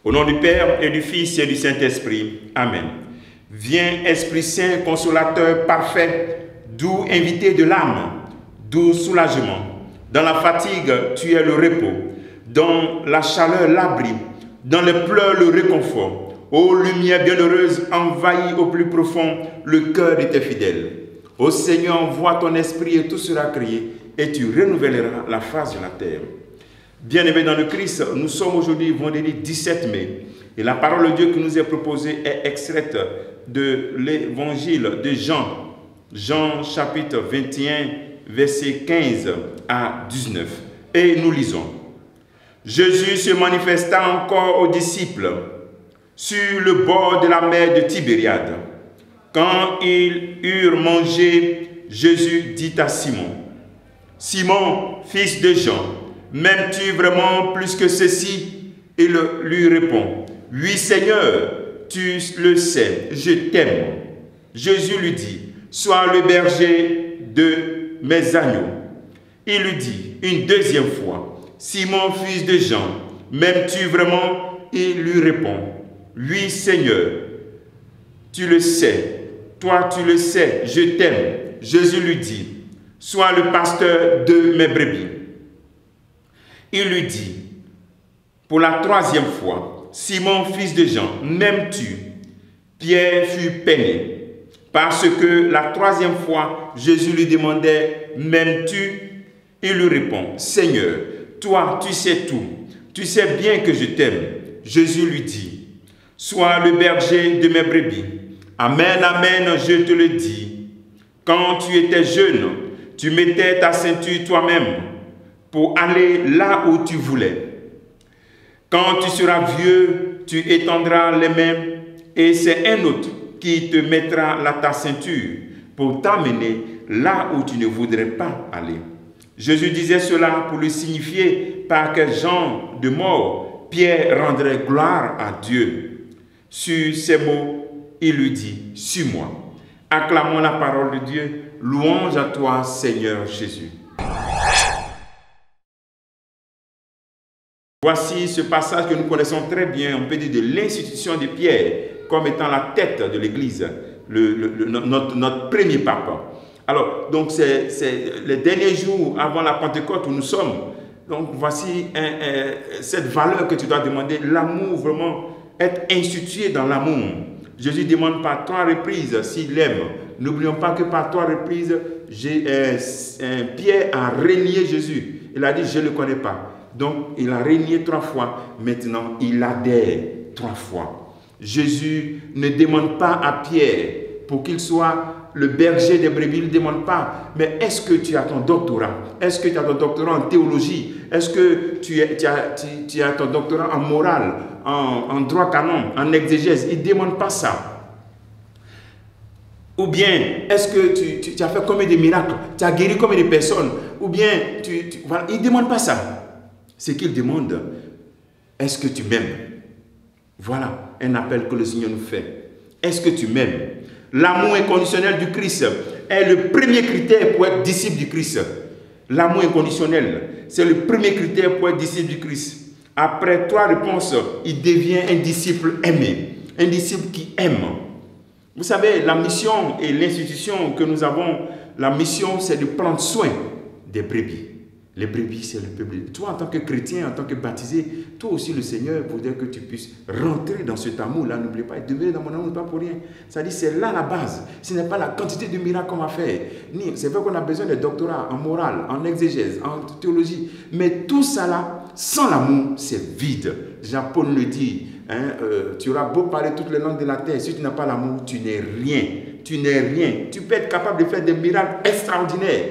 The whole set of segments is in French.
Au nom du Père et du Fils et du Saint-Esprit. Amen. Viens, Esprit Saint, consolateur parfait, doux invité de l'âme, doux soulagement. Dans la fatigue, tu es le repos. Dans la chaleur, l'abri. Dans les pleurs, le réconfort. Ô lumière bienheureuse, envahis au plus profond le cœur de tes fidèles. Ô Seigneur, envoie ton esprit et tout sera créé, et tu renouvelleras la face de la terre. Bien-aimés dans le Christ, nous sommes aujourd'hui vendredi 17 mai. Et la parole de Dieu qui nous est proposée est extraite de l'évangile de Jean. Jean chapitre 21, versets 15 à 19. Et nous lisons. Jésus se manifesta encore aux disciples sur le bord de la mer de Tibériade. Quand ils eurent mangé, Jésus dit à Simon, « Simon, fils de Jean, m'aimes-tu vraiment plus que ceci ?» Il lui répond, « Oui, Seigneur, tu le sais, je t'aime. » Jésus lui dit, « Sois le berger de mes agneaux. » Il lui dit une deuxième fois, « Simon, fils de Jean, m'aimes-tu vraiment ?» Il lui répond, « Oui, Seigneur, tu le sais, toi tu le sais, je t'aime. » Jésus lui dit, « Sois le pasteur de mes brebis. » Il lui dit, pour la troisième fois, « Simon, fils de Jean, m'aimes-tu » Pierre fut peiné, parce que la troisième fois, Jésus lui demandait, « M'aimes-tu » Il lui répond, « Seigneur, toi tu sais tout, tu sais bien que je t'aime. » Jésus lui dit, « Sois le berger de mes brebis. Amen, amen, je te le dis. Quand tu étais jeune, tu mettais ta ceinture toi-même pour aller là où tu voulais. Quand tu seras vieux, tu étendras les mains et c'est un autre qui te mettra ta ceinture pour t'amener là où tu ne voudrais pas aller. » Jésus disait cela pour le signifier par quel genre de mort Pierre rendrait gloire à Dieu. Sur ces mots, il lui dit, « Suis-moi. » Acclamons la parole de Dieu. Louange à toi, Seigneur Jésus. Voici ce passage que nous connaissons très bien, on peut dire de l'institution de Pierre, comme étant la tête de l'Église, notre premier pape. Alors, donc c'est les derniers jours avant la Pentecôte où nous sommes. Donc voici cette valeur que tu dois demander, l'amour, vraiment être institué dans l'amour. Jésus demande par 3 reprises s'il aime. N'oublions pas que par 3 reprises, Pierre a renié Jésus. Il a dit, je ne le connais pas. Donc, il a renié 3 fois. Maintenant, il adhère 3 fois. Jésus ne demande pas à Pierre pour qu'il soit le berger des brebis. Il ne demande pas, mais est-ce que tu as ton doctorat? Est-ce que tu as ton doctorat en théologie? Est-ce que tu as ton doctorat en morale, en droit canon, en exégèse? Il ne demande pas ça. Ou bien, est-ce que tu as fait combien de miracles? Tu as guéri combien de personnes? Ou bien, voilà, il ne demande pas ça. Ce qu'il demande, est-ce que tu m'aimes? Voilà un appel que le Seigneur nous fait. Est-ce que tu m'aimes? L'amour inconditionnel du Christ est le premier critère pour être disciple du Christ. L'amour inconditionnel, c'est le premier critère pour être disciple du Christ. Après 3 réponses, il devient un disciple aimé, un disciple qui aime. Vous savez, la mission et l'institution que nous avons, la mission, c'est de prendre soin des brebis. Les brebis, c'est le peuple. Toi, en tant que chrétien, en tant que baptisé, toi aussi, le Seigneur voudrait que tu puisses rentrer dans cet amour-là. N'oublie pas, demeurer dans mon amour, pas pour rien. C'est-à-dire, c'est là la base. Ce n'est pas la quantité de miracles qu'on va faire. C'est vrai qu'on a besoin de doctorats en morale, en exégèse, en théologie. Mais tout ça là, sans l'amour, c'est vide. Jean-Paul le dit. Tu auras beau parler toutes les langues de la terre, si tu n'as pas l'amour, tu n'es rien. Tu n'es rien. Tu peux être capable de faire des miracles extraordinaires.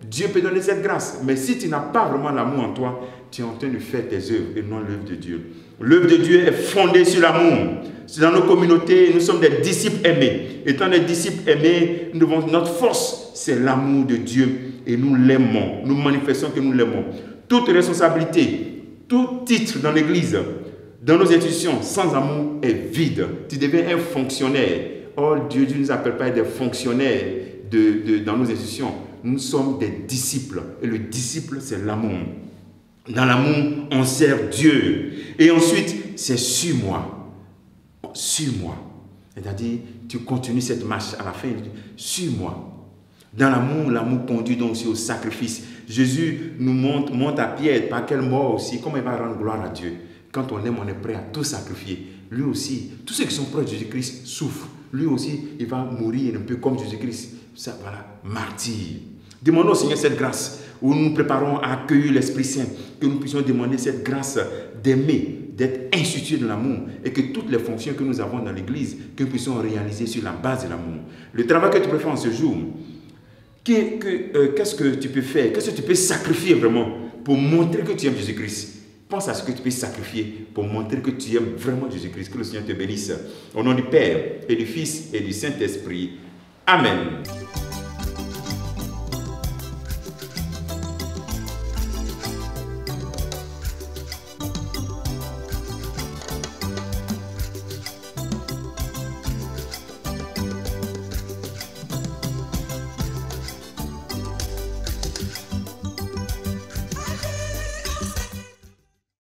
Dieu peut donner cette grâce. Mais si tu n'as pas vraiment l'amour en toi, tu es en train de faire tes œuvres et non l'œuvre de Dieu. L'œuvre de Dieu est fondée sur l'amour. Dans nos communautés, nous sommes des disciples aimés. Étant des disciples aimés, notre force, c'est l'amour de Dieu. Et nous l'aimons. Nous manifestons que nous l'aimons. Toute responsabilité, tout titre dans l'Église, dans nos institutions, sans amour est vide. Tu deviens un fonctionnaire. Or, Dieu ne nous appelle pas des fonctionnaires dans nos institutions. Nous sommes des disciples. Et le disciple, c'est l'amour. Dans l'amour, on sert Dieu. Et ensuite, c'est suis-moi. Suis-moi. C'est-à-dire, tu continues cette marche à la fin. Suis-moi. Dans l'amour, l'amour conduit donc aussi au sacrifice. Jésus nous montre à Pierre par quelle mort aussi, comment il va rendre gloire à Dieu. Quand on aime, on est prêt à tout sacrifier. Lui aussi, tous ceux qui sont proches de Jésus-Christ souffrent. Lui aussi, il va mourir un peu comme Jésus-Christ. Ça, voilà, martyr. Demandons au Seigneur cette grâce où nous nous préparons à accueillir l'Esprit Saint, que nous puissions demander cette grâce d'aimer, d'être institués de l'amour et que toutes les fonctions que nous avons dans l'Église, que nous puissions réaliser sur la base de l'amour. Le travail que tu peux faire en ce jour, qu'est-ce que tu peux faire? Qu'est-ce que tu peux sacrifier vraiment pour montrer que tu aimes Jésus-Christ? Pense à ce que tu peux sacrifier pour montrer que tu aimes vraiment Jésus-Christ. Que le Seigneur te bénisse. Au nom du Père et du Fils et du Saint-Esprit. Amen.